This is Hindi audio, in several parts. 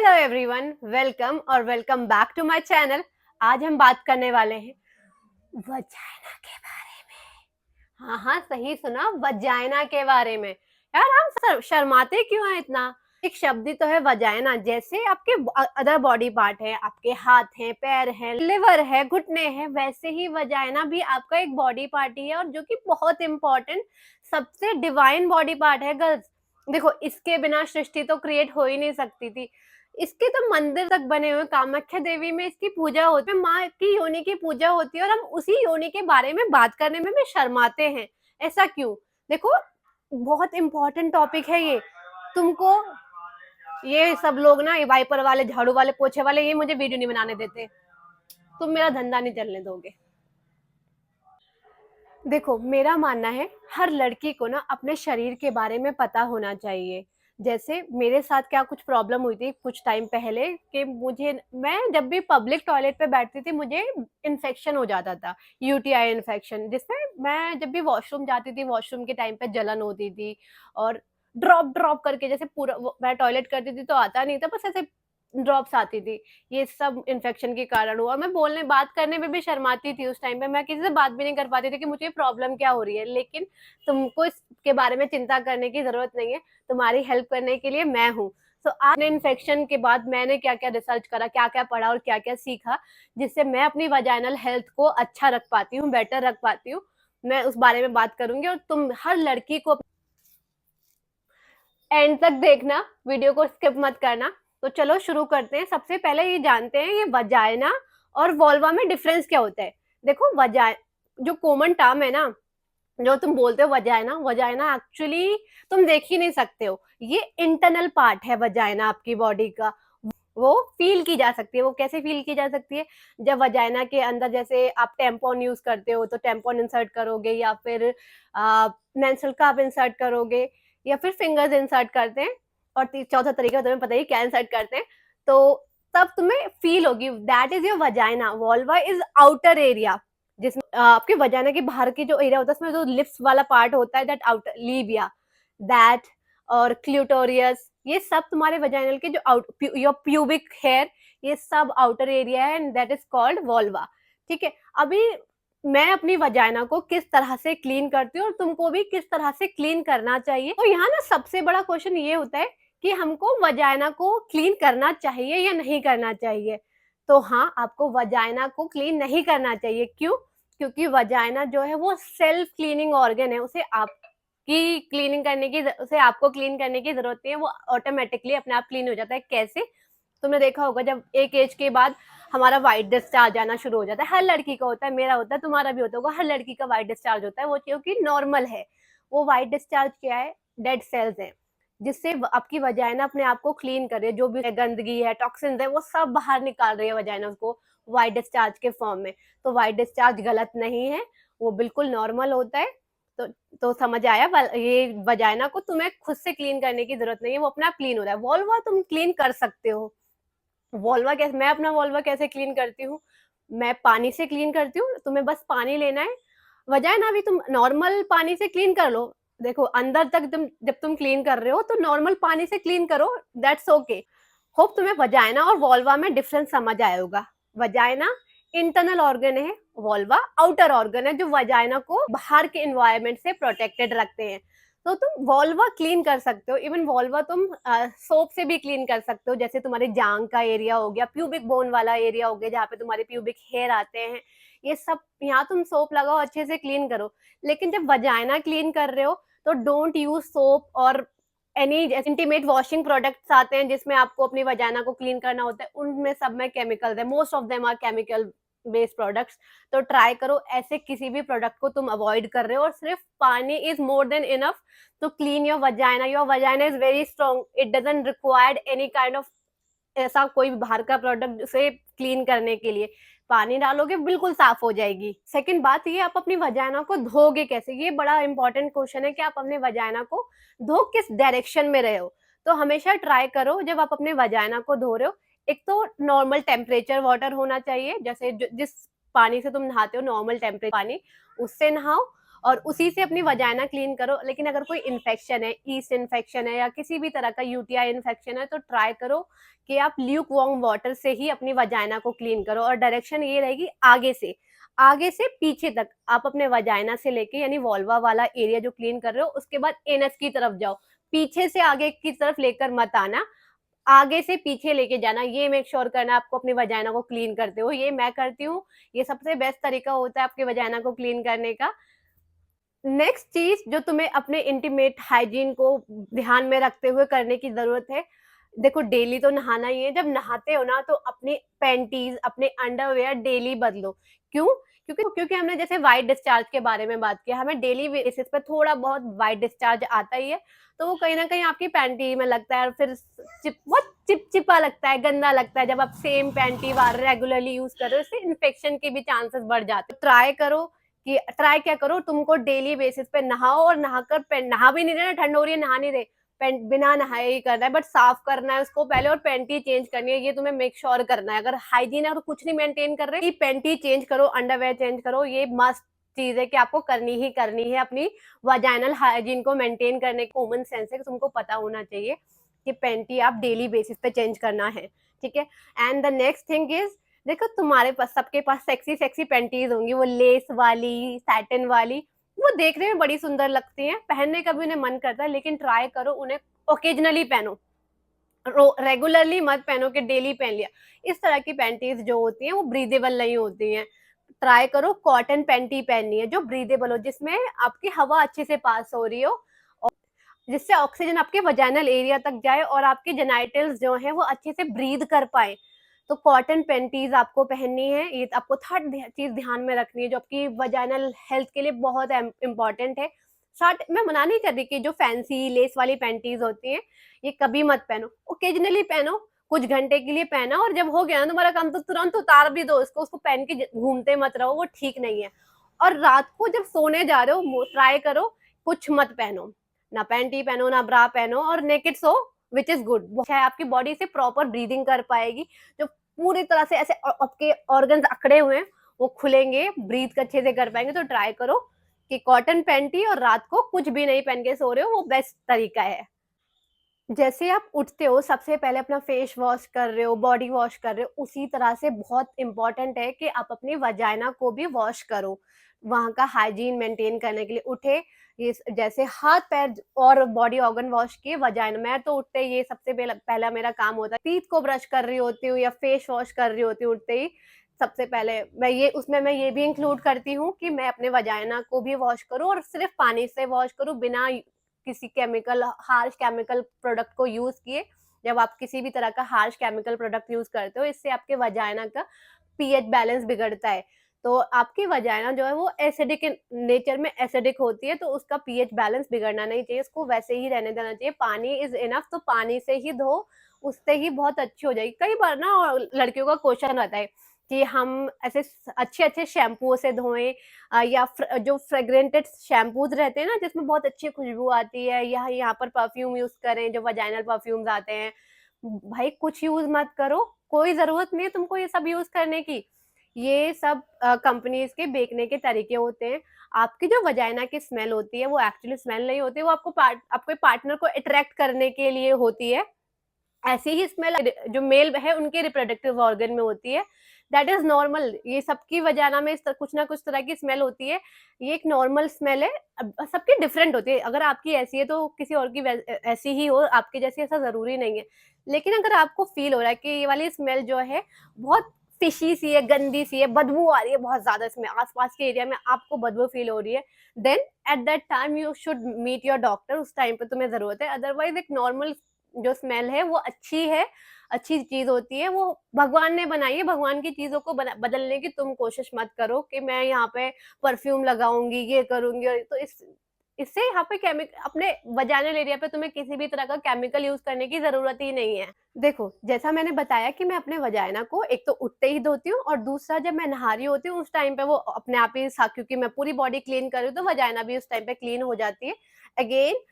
हेलो एवरीवन, वेलकम और welcome back to my channel. आज हम बात करने वाले हैं वजाइना के बारे में। हाँ हाँ, सही सुना, वजाइना के बारे में। यार हम शर्माते क्यों हैं इतना? एक शब्द ही तो है वजाइना। जैसे आपके अदर बॉडी पार्ट है, आपके हाथ हैं, पैर हैं, लिवर है, घुटने हैं, वैसे ही वजाइना भी आपका एक बॉडी पार्ट ही है, और जो कि बहुत इंपॉर्टेंट, सबसे डिवाइन बॉडी पार्ट है गर्ल्स। देखो, इसके बिना सृष्टि तो क्रिएट हो ही नहीं सकती थी। इसके तो मंदिर तक बने हुए, कामाख्या देवी में इसकी पूजा होती है, माँ की योनि की पूजा होती है, और हम उसी योनि के बारे में बात करने में भी शर्माते हैं। ऐसा क्यों? देखो, बहुत इंपॉर्टेंट टॉपिक है ये। तुमको ये सब लोग ना, ये वाइपर वाले, झाड़ू वाले, पोछे वाले, ये मुझे वीडियो नहीं बनाने देते। तुम मेरा धंधा नहीं चलने दोगे। देखो, मेरा मानना है हर लड़की को ना अपने शरीर के बारे में पता होना चाहिए। जैसे मेरे साथ क्या कुछ प्रॉब्लम हुई थी कुछ टाइम पहले, कि मैं जब भी पब्लिक टॉयलेट पे बैठती थी, मुझे इन्फेक्शन हो जाता था, यूटीआई इन्फेक्शन, जिसमें मैं जब भी वॉशरूम जाती थी, वॉशरूम के टाइम पे जलन होती थी, और ड्रॉप ड्रॉप करके, जैसे पूरा मैं टॉयलेट करती थी तो आता नहीं था, बस ऐसे ड्रॉप्स आती थी। ये सब इन्फेक्शन के कारण हुआ। मैं बोलने बात करने में भी शर्माती थी उस टाइम पे, मैं किसी से बात भी नहीं कर पाती थी कि मुझे प्रॉब्लम क्या हो रही है। लेकिन तुमको इसके बारे में चिंता करने की ज़रूरत नहीं है, तुम्हारी हेल्प करने के लिए मैं हूँ। तो आज इन्फेक्शन के बाद मैंने क्या-क्या रिसर्च करा, क्या-क्या पढ़ा और क्या-क्या सीखा, जिससे मैं अपनी वजाइनल हेल्थ को अच्छा रख पाती हूँ, बेटर रख पाती हूँ। मैं उस बारे में बात करूँगी, और तुम हर लड़की को एंड तक देखना, वीडियो को स्किप मत करना। तो चलो शुरू करते हैं। सबसे पहले ये जानते हैं ये वजाइना और वोल्वा में डिफरेंस क्या होता है। देखो, वजाइ जो कॉमन टर्म है ना, जो तुम बोलते हो वजाइना, वजाइना एक्चुअली तुम देख ही नहीं सकते हो। ये इंटरनल पार्ट है वजाइना आपकी बॉडी का। वो फील की जा सकती है। वो कैसे फील की जा सकती है? जब वजाइना के अंदर, जैसे आप टेम्पॉन यूज करते हो तो टेम्पॉन इंसर्ट करोगे, या फिर मेंस्ट्रुअल कप इंसर्ट करोगे, या फिर फिंगर्स इंसर्ट करते हैं, और चौथा तरीका तुम्हें पता ही क्या इंसर्ट करते हैं। तो तब तुम्हें फील होगी, that is your vagina. Vulva is outer area, जिसमें आपके वजाइना के बाहर की जो एरिया होता है, उसमें जो लिप्स वाला पार्ट होता है, दैट आउटर लीबिया, दैट और क्ल्यूटोरियस, ये सब तुम्हारे वजाइनल के जो योर प्यूबिक हेयर, ये सब आउटर एरिया है, एंड दैट इज कॉल्ड वॉल्वा। ठीक है। अभी मैं अपनी वजाइना को किस तरह से क्लीन करती हूँ, और तुमको भी किस तरह से क्लीन करना चाहिए। तो यहाँ ना सबसे बड़ा क्वेश्चन ये होता है कि हमको वजाइना को क्लीन करना चाहिए या नहीं करना चाहिए। तो हाँ, आपको वजाइना को क्लीन नहीं करना चाहिए। क्यों? क्योंकि वजाइना जो है वो सेल्फ क्लीनिंग ऑर्गन है। उसे आपको क्लीन करने की जरूरत नहीं है। वो ऑटोमेटिकली अपने आप क्लीन हो जाता है। कैसे? तुमने देखा होगा, जब एक एज के बाद हमारा व्हाइट डिस्चार्ज आना शुरू हो जाता है। हर लड़की का होता है, मेरा होता है, तुम्हारा भी होता होगा। हर लड़की का व्हाइट डिस्चार्ज होता है, वो क्योंकि नॉर्मल है। वो व्हाइट डिस्चार्ज क्या है? डेड सेल्स है, जिससे आपकी वजाइना अपने आप को क्लीन कर रही है। जो भी गंदगी है, टॉक्सिन्स है, वो सब बाहर निकाल रही है वजाइना उसको व्हाइट डिस्चार्ज के फॉर्म में। तो व्हाइट डिस्चार्ज गलत नहीं है, वो बिल्कुल नॉर्मल होता है। तो समझ आया? ये वजाइना को तुम्हें खुद से क्लीन करने की जरूरत नहीं है, वो अपना आप क्लीन होता है। वॉल्वा तुम क्लीन कर सकते हो। वॉल्वा कैसे? मैं अपना वॉल्वा कैसे क्लीन करती हूँ? मैं पानी से क्लीन करती हूँ। तुम्हें बस पानी लेना है। वजाइना भी तुम नॉर्मल पानी से क्लीन कर लो। देखो, अंदर तक जब तुम क्लीन कर रहे हो तो नॉर्मल पानी से क्लीन करो, दैट्स ओके। होप तुम्हें वजाइना और वॉल्वा में डिफरेंस समझ आया होगा। वजाइना इंटरनल ऑर्गन है, वॉल्वा आउटर ऑर्गन है, जो वजाइना को बाहर के एनवायरनमेंट से प्रोटेक्टेड रखते हैं। तो तुम वॉल्वा क्लीन कर सकते हो। इवन वॉल्वा तुम सोप से भी क्लीन कर सकते हो। जैसे तुम्हारे जांग का एरिया हो गया, प्यूबिक बोन वाला एरिया हो गया, जहाँ पे तुम्हारे प्यूबिक हेयर आते हैं, ये सब यहाँ तुम सोप लगाओ, अच्छे से क्लीन करो। लेकिन जब वजाइना क्लीन कर रहे हो तो डोंट यूज सोप और एनी इंटीमेट वॉशिंग प्रोडक्ट्स आते हैं, जिसमें आपको अपनी वजाइना को क्लीन करना होता है। उनमें सब में केमिकल्स है, most of them are chemical based products. तो ट्राई करो, ऐसे किसी भी प्रोडक्ट को तुम अवॉइड कर रहे हो, और सिर्फ पानी is more than enough to clean your vagina. Your vagina is very strong, it doesn't required any kind of ऐसा कोई बाहर का प्रोडक्ट से क्लीन करने के लिए। पानी डालोगे, बिल्कुल साफ हो जाएगी। सेकंड बात, ये आप अपनी वजाइना को धोगे कैसे? ये बड़ा इंपॉर्टेंट क्वेश्चन है कि आप अपने वजाइना को धो किस डायरेक्शन में रहे हो। तो हमेशा ट्राई करो, जब आप अपने वजाइना को धो रहे हो, एक तो नॉर्मल टेम्परेचर वाटर होना चाहिए, जैसे जिस पानी से तुम नहाते हो, नॉर्मल टेम्परेचर पानी, उससे नहाओ। और उसी से अपनी वजाइना क्लीन करो। लेकिन अगर कोई इन्फेक्शन है, ईस्ट इन्फेक्शन है या किसी भी तरह का यूटीआई इन्फेक्शन है, तो ट्राई करो कि आप ल्यूक वार्म वाटर से ही अपनी वजाइना को क्लीन करो। और डायरेक्शन ये रहेगी आगे से पीछे तक आप अपने वजाइना से लेके यानी वॉल्वा वाला एरिया जो क्लीन कर रहे हो, उसके बाद एनस की तरफ जाओ। पीछे से आगे की तरफ लेकर मत आना, आगे से पीछे लेके जाना। ये मेक श्योर करना आपको अपनी वजाइना को क्लीन करते हो। ये मैं करती हूँ, ये सबसे बेस्ट तरीका होता है आपके वजाइना को क्लीन करने का। नेक्स्ट चीज जो तुम्हें अपने इंटीमेट हाइजीन को ध्यान में रखते हुए करने की जरूरत है, देखो डेली तो नहाना ही है। जब नहाते हो ना, तो अपनी पैंटीज, अपने अंडरवेयर डेली बदलो। क्यों? क्योंकि हमने जैसे वाइट डिस्चार्ज के बारे में बात किया, हमें डेली बेसिस पे थोड़ा बहुत वाइट डिस्चार्ज आता ही है। तो वो कहीं ना कहीं आपकी पैंटी में लगता है और फिर बहुत चिपचिपा लगता है, गंदा लगता है। जब आप सेम पैंटी रेगुलरली यूज कर रहे हो, इससे इन्फेक्शन के भी चांसेस बढ़ जाते हैं। ट्राई क्या करो, तुमको डेली बेसिस पे नहाओ और नहाकर नहा भी नहीं रहे, ठंड हो रही है नहा नहीं रहे, पेंट बिना नहाए ही करना है, बट साफ करना है उसको पहले और पेंटी चेंज करनी है। ये तुम्हें मेक श्योर करना है। अगर हाइजीन है और कुछ नहीं मेंटेन कर रहे, पेंटी चेंज करो, अंडरवेयर चेंज करो। ये मस्ट चीज है कि आपको करनी ही करनी है अपनी वजाइनल हाइजीन को मेंटेन करने की। कॉमन सेंस है कि तुमको पता होना चाहिए कि पेंटी आप डेली बेसिस पे चेंज करना है, ठीक है। And the next thing is, देखो तुम्हारे पास सबके पास सेक्सी सेक्सी पेंटीज होंगी, वो लेस वाली, सैटिन वाली, वो देखने में बड़ी सुंदर लगती हैं, पहनने का भी उन्हें मन करता है। लेकिन ट्राई करो उन्हें ओकेजनली पहनो, रेगुलरली मत पहनो कि डेली पहन लिया। इस तरह की पैंटीज जो होती हैं वो ब्रीदेबल नहीं होती हैं। ट्राई करो कॉटन पैंटी पहननी है जो ब्रीदेबल हो, जिसमें आपकी हवा अच्छे से पास हो रही हो, जिससे ऑक्सीजन आपके वजाइनल एरिया तक जाए और आपके जेनाइटल्स जो है वो अच्छे से ब्रीद कर पाए। तो कॉटन पैंटीज आपको पहननी है। ये आपको थर्ड चीज ध्यान में रखनी है जो आपकी वजाइनल हेल्थ के लिए बहुत इंपॉर्टेंट है। साथ मैं मना नहीं कर रही कि जो फैंसी लेस वाली पैंटीज होती हैं ये कभी मत पहनो, ओकेजनली पहनो, कुछ घंटे के लिए पहना और जब हो गया ना तुम्हारा काम, तो तुरंत उतार भी दो उसको, उसको पहन के घूमते मत रहो, वो ठीक नहीं है। और रात को जब सोने जा रहे हो ट्राई करो कुछ मत पहनो, ना पैंटी पहनो ना ब्रा पहनो और naked so, which is good. है आपकी बॉडी से प्रॉपर ब्रीदिंग कर पाएगी। जो पूरी तरह से ऐसे आपके ऑर्गन्स अकड़े हुए हैं वो खुलेंगे, ब्रीथ अच्छे से कर पाएंगे। तो ट्राई करो कि कॉटन पैंटी और रात को कुछ भी नहीं पहन के सो रहे हो, वो बेस्ट तरीका है। जैसे आप उठते हो सबसे पहले अपना फेस वॉश कर रहे हो, बॉडी वॉश कर रहे हो, उसी तरह से बहुत इंपॉर्टेंट है कि आप अपनी वजाइना को भी वॉश करो। वहाँ का हाइजीन मेंटेन करने के लिए उठे, ये जैसे हाथ पैर और बॉडी ऑर्गन वॉश किए, वजाइना मैं तो उठते ही ये सबसे पहला मेरा काम होता है। टीथ को ब्रश कर रही होती हूँ या फेस वॉश कर रही होती हूँ उठते ही, सबसे पहले मैं ये भी इंक्लूड करती हूँ कि मैं अपने वजाइना को भी वॉश करूँ और सिर्फ पानी से वॉश करूँ, बिना किसी हार्श केमिकल प्रोडक्ट को यूज किए। जब आप किसी भी तरह का हार्श केमिकल प्रोडक्ट यूज करते हो, इससे आपके वजाइना का पीएच बैलेंस बिगड़ता है। तो आपकी वजाइना जो है वो एसिडिक नेचर में एसिडिक होती है, तो उसका पीएच बैलेंस बिगड़ना नहीं चाहिए, उसको वैसे ही रहने देना चाहिए। पानी इज इनफ, तो पानी से ही धो, उससे ही बहुत अच्छी हो जाएगी। कई बार ना लड़कियों का क्वेश्चन रहता है कि हम ऐसे अच्छे अच्छे शैम्पू से धोएं या जो फ्रेग्रेंटेड शैम्पूज रहते हैं ना जिसमें बहुत अच्छी खुशबू आती है, या यहाँ पर परफ्यूम यूज करें जो वजाइनल परफ्यूम्स आते हैं। भाई कुछ यूज मत करो, कोई जरूरत नहीं है तुमको ये सब यूज करने की। ये सब कंपनीज के बेचने के तरीके होते हैं। आपकी जो वजाइना की स्मेल होती है वो एक्चुअली स्मेल नहीं होती, वो आपके पार्टनर को अट्रैक्ट करने के लिए होती है। ऐसी ही स्मेल जो मेल है उनके रिप्रोडक्टिव ऑर्गन में होती है। That is normal. ये सबकी वजाना में कुछ ना कुछ तरह की स्मेल होती है, ये एक नॉर्मल स्मेल है। सबकी डिफरेंट होती है, अगर आपकी ऐसी है तो किसी और की ऐसी ही हो, आपकी जैसी ऐसा जरूरी नहीं है। लेकिन अगर आपको फील हो रहा है कि ये वाली स्मेल जो है बहुत फिशी सी है, गंदी सी है, बदबू आ रही है बहुत ज्यादा, इसमें आसपास के एरिया में आपको बदबू फील हो रही है, then at that time you should meet your doctor. उस टाइम पे तुम्हें जरूरत है। अदरवाइज एक नॉर्मल जो स्मेल है वो अच्छी है, अच्छी चीज होती है, वो भगवान ने बनाई है। भगवान की चीजों को बदलने की तुम कोशिश मत करो कि मैं यहाँ पे परफ्यूम लगाऊंगी, ये करूंगी। और तो इससे यहाँ पे अपने वजाइनल एरिया पे तुम्हें किसी भी तरह का केमिकल यूज करने की जरूरत ही नहीं है। देखो जैसा मैंने बताया कि मैं अपने वजाइना को एक तो उठते ही धोती हूँ और दूसरा जब मैं नहा रही होती हूँ उस टाइम पे वो अपने आप ही क्योंकि मैं पूरी बॉडी क्लीन कर रही हूँ तो वजाइना भी उस टाइम पे क्लीन हो जाती है। अगेन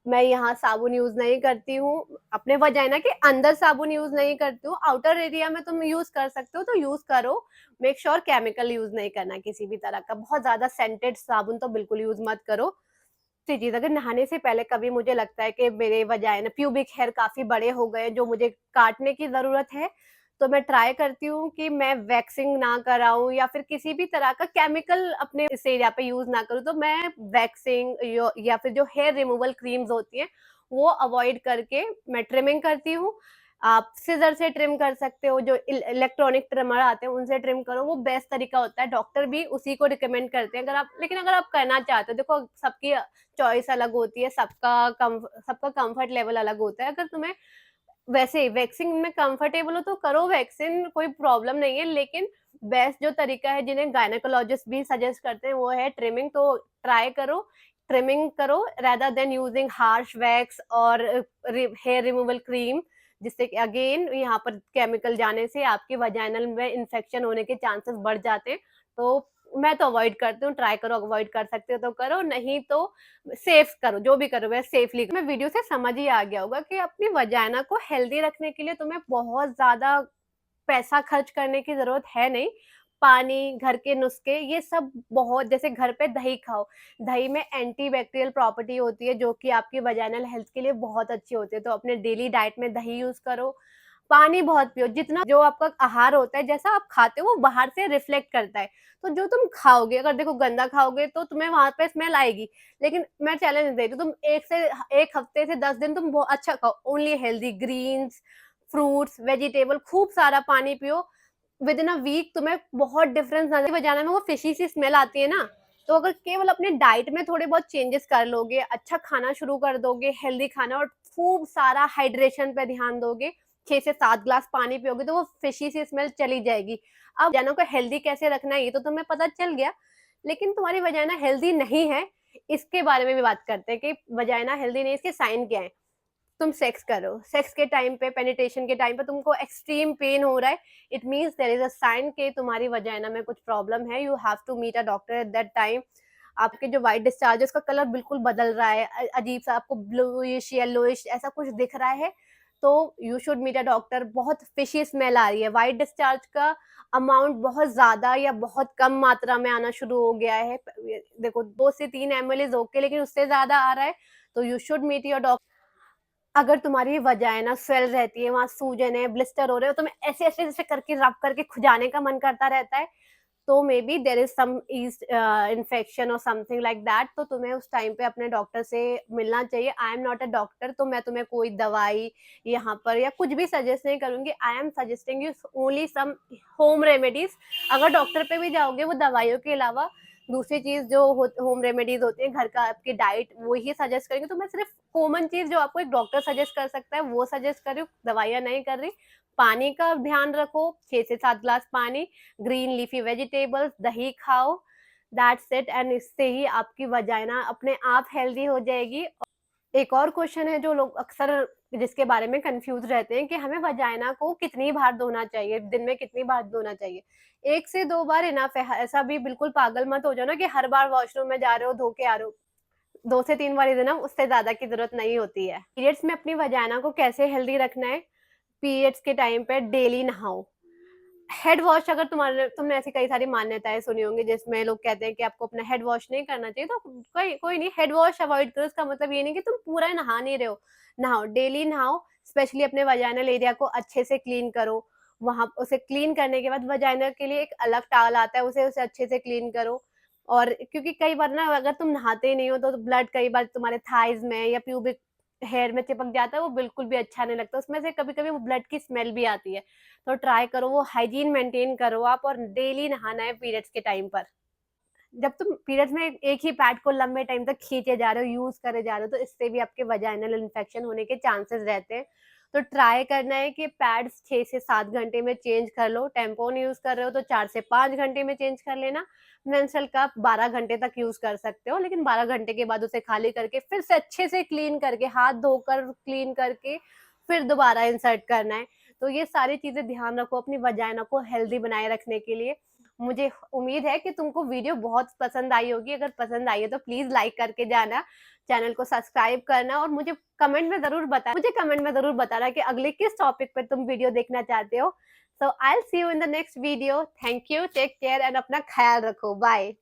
मैं यहाँ साबुन यूज़ नहीं करती हूँ, अपने वजाइना के अंदर साबुन यूज़ नहीं करती हूँ, आउटर एरिया में तुम यूज़ कर सकते हो तो यूज़ करो। मेक श्योर केमिकल यूज़ नहीं करना किसी भी तरह का, बहुत ज़्यादा सेंटेड साबुन तो बिल्कुल यूज़ मत करो। जी, जी, अगर नहाने से पहले कभी मुझे लगता है कि मेरे वजाइना प्यूबिक हेयर काफ़ी बड़े हो गए हैं, जो मुझे काटने की ज़रूरत है, तो मैं ट्राई करती हूँ कि मैं वैक्सिंग ना कराऊँ या फिर किसी भी तरह का केमिकल अपने इस एरिया पे यूज़ ना करूँ। तो मैं वैक्सिंग यो या फिर जो हेयर रिमूवल क्रीम्स होती हैं, वो अवॉइड करके मैं ट्रिमिंग करती हूँ। आप सिज़र से ट्रिम कर सकते हो, जो इलेक्ट्रॉनिक ट्रिमर आते हैं, उनसे ट्रिम करो, वो बेस्ट तरीका होता है। डॉक्टर भी उसी को रिकमेंड करते हैं। अगर आप करना चाहते हो, देखो सबकी चॉइस अलग होती है, सबका कम्फर्ट लेवल अलग होता है। अगर तुम्हें वैसे वैक्सिंग में कंफर्टेबल हो तो करो वैक्सिन, कोई प्रॉब्लम नहीं है, लेकिन बेस्ट जो तरीका है जिन्हें गायनेकोलॉजिस्ट भी सजेस्ट करते हैं वो है ट्रिमिंग। तो ट्राई करो, ट्रिमिंग करो rather than using harsh wax और हेयर रिमूवल क्रीम, जिससे कि अगेन यहाँ पर केमिकल जाने से आपके वजाइनल में इन्फेक्शन होने के चांसेस बढ़ जाते हैं। तो मैं तो अवॉइड करती हूँ, ट्राई करो, अवॉइड कर सकते हो तो करो, नहीं तो सेफ करो, जो भी करो वह सेफली। मैं वीडियो से समझ ही आ गया होगा कि अपनी वजाइना को हेल्दी रखने के लिए तुम्हें बहुत ज़्यादा पैसा खर्च करने की ज़रूरत है नहीं। पानी, घर के नुस्खे ये सब बहुत, जैसे घर पे दही खाओ, दही में एंटीबैक्टीरियल प्रॉपर्टी होती है जो कि आपकी वजाइनल हेल्थ के लिए बहुत अच्छी होती है। तो अपने डेली डाइट में दही यूज़ करो, पानी बहुत पियो, जितना जो आपका आहार होता है, जैसा आप खाते हो वो बाहर से रिफ्लेक्ट करता है। तो जो तुम खाओगे, अगर देखो गंदा खाओगे तो तुम्हें वहाँ पे स्मेल आएगी। लेकिन मैं चैलेंज दे रही हूँ, तुम 1 हफ्ते से 10 दिन तुम बहुत अच्छा खाओ, only healthy greens, fruits, vegetable, खूब सारा पानी पियो। विद इन अ वीक तुम्हें बहुत डिफरेंस नज़र वजाना में वो फिशी सी स्मेल आती है ना, तो अगर केवल अपने डाइट में थोड़े बहुत चेंजेस कर लोगे, अच्छा खाना शुरू कर दोगे, हेल्दी खाना, और खूब सारा हाइड्रेशन पे ध्यान दोगे, 6 से 7 ग्लास पानी पियोगे, तो वो फिशी सी स्मेल चली जाएगी। अब वजाइना को हेल्दी कैसे रखना है ये तो तुम्हें पता चल गया, लेकिन तुम्हारी वजाइना हेल्दी नहीं है, इसके बारे में भी बात करते हैं कि वजाइना हेल्दी नहीं है, इसके साइन क्या है। तुम सेक्स करो, सेक्स के टाइम पे, पेनिट्रेशन के टाइम पे तुमको एक्सट्रीम पेन हो रहा है, it means there is a sign कि तुम्हारी वजाइना में कुछ प्रॉब्लम है, you have to meet a doctor at that time. आपके जो व्हाइट डिस्चार्ज है उसका कलर बिल्कुल बदल रहा है, अजीब-सा आपको ब्लूइश, येलोइश ऐसा कुछ दिख रहा है, तो you should meet a doctor. बहुत फिशी स्मेल आ रही है, व्हाइट डिस्चार्ज का अमाउंट बहुत ज़्यादा या बहुत कम मात्रा में आना शुरू हो गया है। देखो 2 से 3 एमएल इज़ ओके, लेकिन उससे ज़्यादा आ रहा है, तो you should meet your doctor. अगर तुम्हारी वजाइना स्वेल रहती है, वहाँ सूजन है, ब्लिस्टर हो रहे हो, तुम्हें ऐसे-ऐसे जैसे करके रब करके खुजाने का मन करता रहता है, तो may be there is some yeast infection और समथिंग लाइक दैट, तो तुम्हें उस टाइम पे अपने डॉक्टर से मिलना चाहिए। I am not a doctor, तो मैं तुम्हें कोई दवाई यहाँ पर या कुछ भी सजेस्ट नहीं करूँगी। I am suggesting you only some home remedies. अगर डॉक्टर पे भी जाओगे, वो दवाइयों के अलावा दूसरी चीज़ जो होम रेमेडीज़ होती है, घर का आपकी डाइट, वो ही सजेस्ट करेंगे। तो मैं सिर्फ़ कॉमन चीज़ जो आपको एक डॉक्टर सजेस्ट कर सकता है, वो सजेस्ट कर रही हूँ, दवाइयाँ नहीं कर रही। पानी का ध्यान रखो, 6 से 7 ग्लास पानी, ग्रीन लीफी वेजिटेबल्स, दही खाओ, दैट्स इट, एंड इससे ही आपकी वजाइना अपने आप हेल्दी हो जाएगी। एक और क्वेश्चन है जो लोग अक्सर जिसके बारे में कंफ्यूज रहते हैं कि हमें वजाइना को कितनी बार धोना चाहिए, दिन में कितनी बार धोना चाहिए। 1 से 2 बार इनफ है, ऐसा भी बिल्कुल पागल मत हो जाओ ना कि हर बार वॉशरूम में जा रहे हो, धो के आ रहे हो। 2 से 3 बार इज इनफ, उससे ज़्यादा की ज़रूरत नहीं होती है। पीरियड्स में अपनी वजाइना को कैसे हेल्दी रखना है? पीरियड्स के टाइम पे डेली नहाओ। हेड वॉश, अगर तुमने ऐसी कई सारी मान्यताएँ सुनी होंगी जिसमें लोग कहते हैं कि आपको अपना हेड वॉश नहीं करना चाहिए, तो कोई कोई नहीं, हेड वॉश अवॉइड करो, इसका मतलब ये नहीं कि तुम पूरा नहा नहीं रहे हो। नहाओ, डेली नहाओ, स्पेशली अपने वजाइनल एरिया को अच्छे से क्लीन करो। वहाँ उसे क्लीन करने के बाद वजाइना के लिए एक अलग टॉवल आता है, उसे उसे अच्छे से क्लीन करो। और क्योंकि कई बार ना अगर तुम नहाते ही नहीं हो तो ब्लड कई बार तुम्हारे थाइज़ में या प्यूबिक हेयर में चिपक जाता है, वो बिल्कुल भी अच्छा नहीं लगता। उसमें से कभी-कभी वो ब्लड की स्मेल भी आती है। तो ट्राई करो, वो हाइजीन मेंटेन करो आप, और डेली नहाना है पीरियड्स के टाइम पर। जब तुम पीरियड्स में एक ही पैड को लंबे टाइम तक खींचे जा रहे हो, यूज़ करे जा रहे हो, तो इससे भी आपके वजाइनल इन्फेक्शन होने के चांसेस रहते हैं। तो ट्राई करना है कि पैड्स 6 से 7 घंटे में चेंज कर लो। टैम्पून यूज़ कर रहे हो तो 4 से 5 घंटे में चेंज कर लेना। मेंस्ट्रुअल कप 12 घंटे तक यूज़ कर सकते हो, लेकिन 12 घंटे के बाद उसे खाली करके फिर से अच्छे से क्लीन करके, हाथ धोकर क्लीन करके फिर दोबारा इंसर्ट करना है। तो ये सारी चीज़ें ध्यान रखो अपनी वजाइना को हेल्दी बनाए रखने के लिए। मुझे उम्मीद है कि तुमको वीडियो बहुत पसंद आई होगी। अगर पसंद आई है तो प्लीज लाइक करके जाना, चैनल को सब्सक्राइब करना और मुझे कमेंट में जरूर बताना कि अगले किस टॉपिक पर तुम वीडियो देखना चाहते हो। So I will see you in the next video. Thank you, take care and अपना ख्याल रखो। बाय।